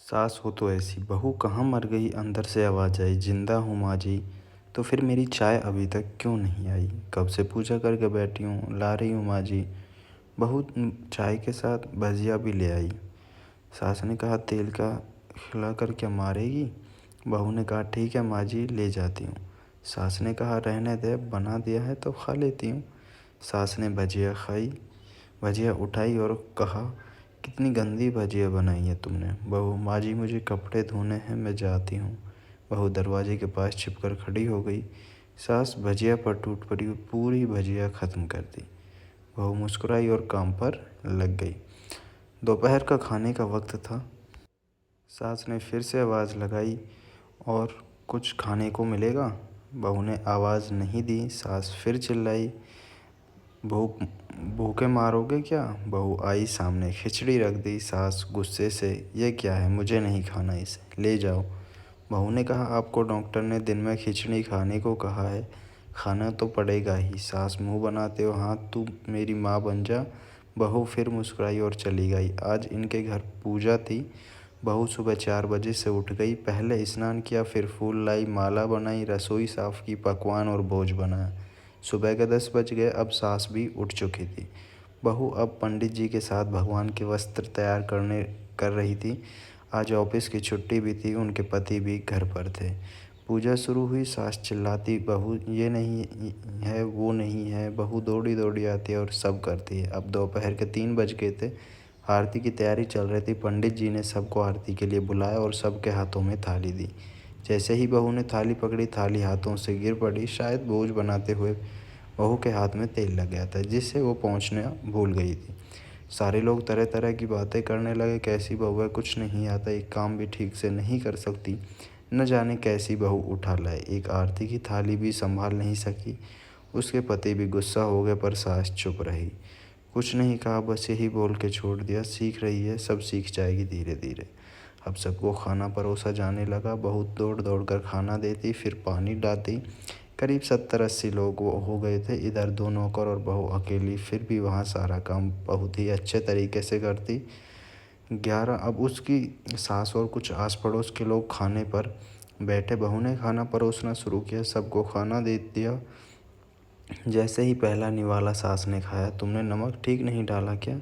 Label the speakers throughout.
Speaker 1: सास हो तो ऐसी, बहू कहाँ मर गई अंदर से आवाज़ आई, जिंदा हूँ माँ जी। तो फिर मेरी चाय अभी तक क्यों नहीं आई? कब से पूजा करके बैठी हूँ, ला रही हूँ माँ जी। बहू चाय के साथ भजिया भी ले आई। सास ने कहा, तेल का खिला कर क्या मारेगी? बहू ने कहा, ठीक है माँ जी, ले जाती हूँ। सास ने कहा, रहने दे, बना दिया है तो खा लेती हूँ। सास ने भजिया खाई, भजिया उठाई और कहा, कितनी गंदी भजिया बनाई है तुमने। बहू, माँ जी मुझे कपड़े धोने हैं, मैं जाती हूँ। बहू दरवाजे के पास छिपकर खड़ी हो गई। सास भजिया पर टूट पड़ी और पूरी भजिया ख़त्म कर दी। बहू मुस्कुराई और काम पर लग गई। दोपहर का खाने का वक्त था। सास ने फिर से आवाज़ लगाई, और कुछ खाने को मिलेगा? बहू ने आवाज़ नहीं दी। सास फिर चिल्लाई, भूख भूखे मारोगे क्या? बहू आई सामने, खिचड़ी रख दी। सास गुस्से से, ये क्या है, मुझे नहीं खाना, इसे ले जाओ। बहू ने कहा, आपको डॉक्टर ने दिन में खिचड़ी खाने को कहा है, खाना तो पड़ेगा ही। सास मुंह बनाते हो, हाँ तू मेरी माँ बन जा। बहू फिर मुस्कुराई और चली गई। आज इनके घर पूजा थी। बहू सुबह 4 बजे से उठ गई, पहले स्नान किया, फिर फूल लाई, माला बनाई, रसोई साफ़ की, पकवान और भोज बनाया। सुबह के 10 बज गए। अब सास भी उठ चुकी थी। बहू अब पंडित जी के साथ भगवान के वस्त्र तैयार कर रही थी। आज ऑफिस की छुट्टी भी थी, उनके पति भी घर पर थे। पूजा शुरू हुई। सास चिल्लाती, बहू ये नहीं है, वो नहीं है। बहू दौड़ी दौड़ी आती है और सब करती है। अब दोपहर के 3 बज गए थे। आरती की तैयारी चल रही थी। पंडित जी ने सबको आरती के लिए बुलाया और सबके हाथों में थाली दी। जैसे ही बहू ने थाली पकड़ी, थाली हाथों से गिर पड़ी। शायद भोज बनाते हुए बहू के हाथ में तेल लग गया था, जिससे वो पहुंचना भूल गई थी। सारे लोग तरह तरह की बातें करने लगे। कैसी बहू है, कुछ नहीं आता, एक काम भी ठीक से नहीं कर सकती, न जाने कैसी बहू उठा लाए, एक आरती की थाली भी संभाल नहीं सकी। उसके पति भी गुस्सा हो गए, पर सास चुप रही, कुछ नहीं कहा, बस यही बोल के छोड़ दिया, सीख रही है, सब सीख जाएगी धीरे धीरे। अब सबको खाना परोसा जाने लगा। बहुत दौड़ दौड़ कर खाना देती, फिर पानी डालती। करीब 70-80 लोग वो हो गए थे। इधर 2 नौकर और बहू अकेली, फिर भी वहाँ सारा काम बहुत ही अच्छे तरीके से करती। 11 अब उसकी सास और कुछ आस पड़ोस के लोग खाने पर बैठे। बहू ने खाना परोसना शुरू किया, सबको खाना दे दिया। जैसे ही पहला निवाला सास ने खाया, तुमने नमक ठीक नहीं डाला क्या?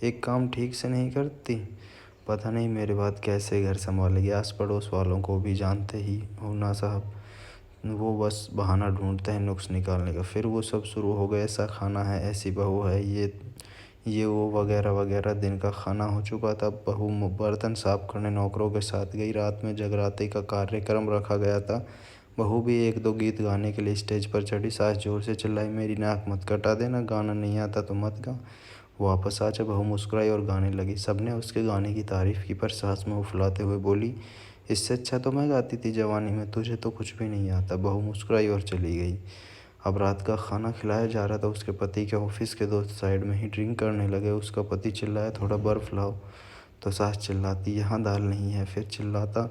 Speaker 1: एक काम ठीक से नहीं करती? पता नहीं मेरे बाद कैसे घर संभालेगी। आस पड़ोस वालों को भी जानते ही हो ना साहब, वो बस बहाना ढूंढते हैं नुक्स निकालने का। फिर वो सब शुरू हो गया, ऐसा खाना है, ऐसी बहू है, ये वो वगैरह वगैरह। दिन का खाना हो चुका था। बहू बर्तन साफ करने नौकरों के साथ गई। रात में जगराते का कार्यक्रम रखा गया था। बहू भी एक दो गीत गाने के लिए स्टेज पर चढ़ी। सास जोर से चिल्लाई, मेरी नाक मत कटा देना, गाना नहीं आता तो मत गा। वापस आ जा। बहू मुस्कुराई और गाने लगी। सबने उसके गाने की तारीफ़ की, पर सास मुँह फुलाते हुए बोली, इससे अच्छा तो मैं गाती थी जवानी में, तुझे तो कुछ भी नहीं आता। बहू मुस्कुराई और चली गई। अब रात का खाना खिलाया जा रहा था। उसके पति के ऑफिस के दोस्त साइड में ही ड्रिंक करने लगे। उसका पति चिल्लाया, थोड़ा बर्फ़ लाओ। तो सास चिल्लाती, यहाँ दाल नहीं है। फिर चिल्लाता,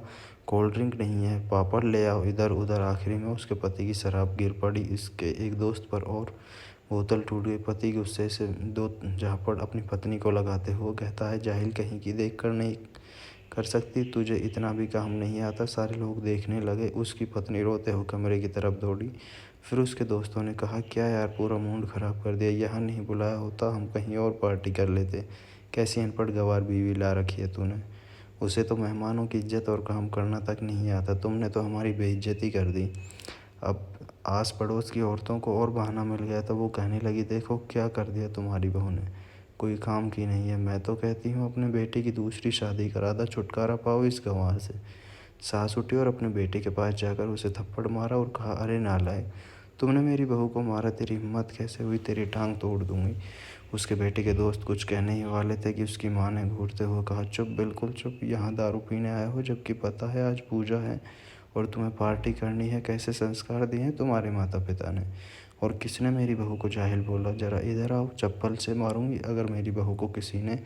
Speaker 1: कोल्ड ड्रिंक नहीं है, पापड़ ले आओ। इधर उधर। आखिरी में उसके पति की शराब गिर पड़ी इसके एक दोस्त पर और बोतल टूट गई। पति गुस्से से दो झापड़ अपनी पत्नी को लगाते हुए कहता है, जाहिल कहीं की, देख कर नहीं कर सकती, तुझे इतना भी काम नहीं आता। सारे लोग देखने लगे। उसकी पत्नी रोते हुए कमरे की तरफ दौड़ी। फिर उसके दोस्तों ने कहा, क्या यार, पूरा मूड ख़राब कर दिया, यहाँ नहीं बुलाया होता, हम कहीं और पार्टी कर लेते। कैसी अनपढ़ गँवार बीवी ला रखी है तूने, उसे तो मेहमानों की इज्जत और काम करना तक नहीं आता, तुमने तो हमारी बेइज्जती कर दी। अब आस पड़ोस की औरतों को और बहाना मिल गया था। वो कहने लगी, देखो क्या कर दिया तुम्हारी बहू ने, कोई काम की नहीं है। मैं तो कहती हूँ अपने बेटे की दूसरी शादी करा दो, छुटकारा पाओ इस गंवार से। सास उठी और अपने बेटे के पास जाकर उसे थप्पड़ मारा और कहा, अरे नालायक, तुमने मेरी बहू को मारा, तेरी हिम्मत कैसे हुई, तेरी टांग तोड़ दूंगी। उसके बेटे के दोस्त कुछ कहने ही वाले थे कि उसकी माँ ने घूरते हुए कहा, चुप, बिल्कुल चुप, यहाँ दारू पीने आए हो, जबकि पता है आज पूजा है और तुम्हें पार्टी करनी है। कैसे संस्कार दिए हैं तुम्हारे माता पिता ने? और किसने मेरी बहू को जाहिल बोला? ज़रा इधर आओ, चप्पल से मारूंगी अगर मेरी बहू को किसी ने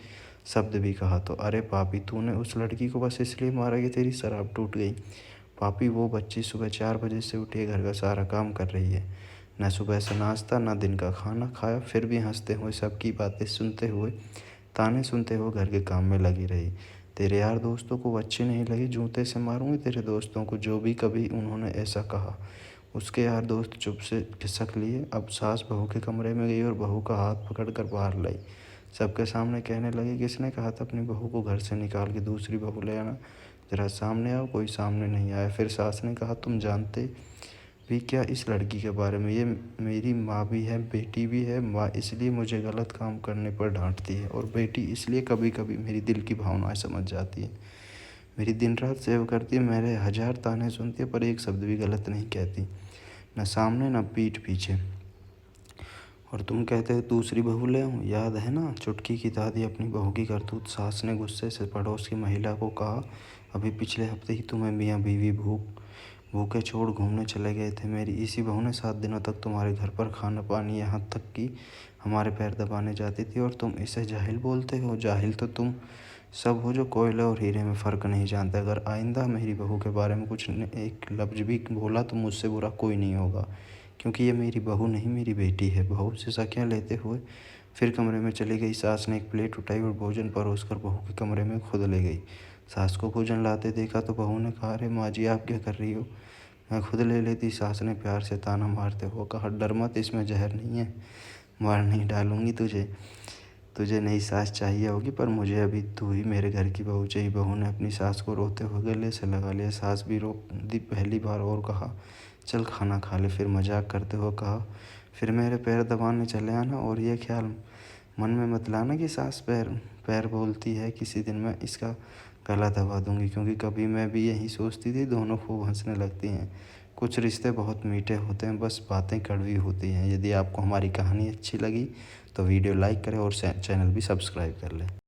Speaker 1: शब्द भी कहा तो। अरे पापी, तूने उस लड़की को बस इसलिए मारा कि तेरी शराब टूट गई? पापी, वो बच्ची सुबह 4 बजे से उठी है, घर का सारा काम कर रही है, न सुबह से नाश्ता न दिन का खाना खाया, फिर भी हंसते हुए सबकी बातें सुनते हुए, ताने सुनते हुए घर के काम में लगी रही। तेरे यार दोस्तों को अच्छी नहीं लगी, जूते से मारूंगी तेरे दोस्तों को, जो भी कभी उन्होंने ऐसा कहा। उसके यार दोस्त चुप से खिसक लिए। अब सास बहू के कमरे में गई और बहू का हाथ पकड़कर बाहर लाई। सबके सामने कहने लगी, किसने कहा था अपनी बहू को घर से निकाल के दूसरी बहू ले आना? जरा सामने आओ। कोई सामने नहीं आया। फिर सास ने कहा, तुम जानते भी क्या इस लड़की के बारे में? ये मेरी माँ भी है, बेटी भी है। माँ इसलिए मुझे गलत काम करने पर डांटती है और बेटी इसलिए कभी कभी मेरी दिल की भावनाएं समझ जाती है। मेरी दिन रात सेवा करती है, मेरे 1000 ताने सुनती है, पर एक शब्द भी गलत नहीं कहती, न सामने न पीठ पीछे। और तुम कहते हो दूसरी बहू ले आऊँ? याद है ना चुटकी की दादी अपनी बहू की करतूत? सास ने गुस्से से पड़ोस की महिला को कहा, अभी पिछले हफ्ते ही तुम्हें मियाँ बीवी भूखे छोड़ घूमने चले गए थे। मेरी इसी बहू ने 7 दिनों तक तुम्हारे घर पर खाना पानी, यहाँ तक कि हमारे पैर दबाने जाती थी, और तुम इसे जाहिल बोलते हो? जाहिल तो तुम सब हो जो कोयले और हीरे में फ़र्क नहीं जानते। अगर आइंदा मेरी बहू के बारे में कुछ एक लफ्ज़ भी बोला तो मुझसे बुरा कोई नहीं होगा, क्योंकि ये मेरी बहू नहीं, मेरी बेटी है। बहू से सख्तियाँ लेते हुए फिर कमरे में चली गई। सास ने एक प्लेट उठाई और भोजन परोसकर बहू के कमरे में खुद ले गई। सास को भोजन लाते देखा तो बहू ने कहा, अरे माँ जी, आप क्या कर रही हो? मैं खुद ले लेती। सास ने प्यार से ताना मारते हुए कहा, डर मत, इसमें जहर नहीं है, मार नहीं डालूंगी तुझे। तुझे नई सास चाहिए होगी, पर मुझे अभी तू ही मेरे घर की बहू चाहिए। बहू ने अपनी सास को रोते हुए गले से लगा लिया। सास भी रो दी पहली बार और कहा, चल खाना खा ले। फिर मजाक करते हुए कहा, फिर मेरे पैर दबाने चले आना, और ये ख्याल मन में मत लाना कि सास पैर पैर बोलती है, किसी दिन मैं इसका गला दबा दूंगी। क्योंकि कभी मैं भी यही सोचती थी। दोनों खूब हंसने लगती हैं। कुछ रिश्ते बहुत मीठे होते हैं, बस बातें कड़वी होती हैं। यदि आपको हमारी कहानी अच्छी लगी तो वीडियो लाइक करें और चैनल भी सब्सक्राइब कर लें।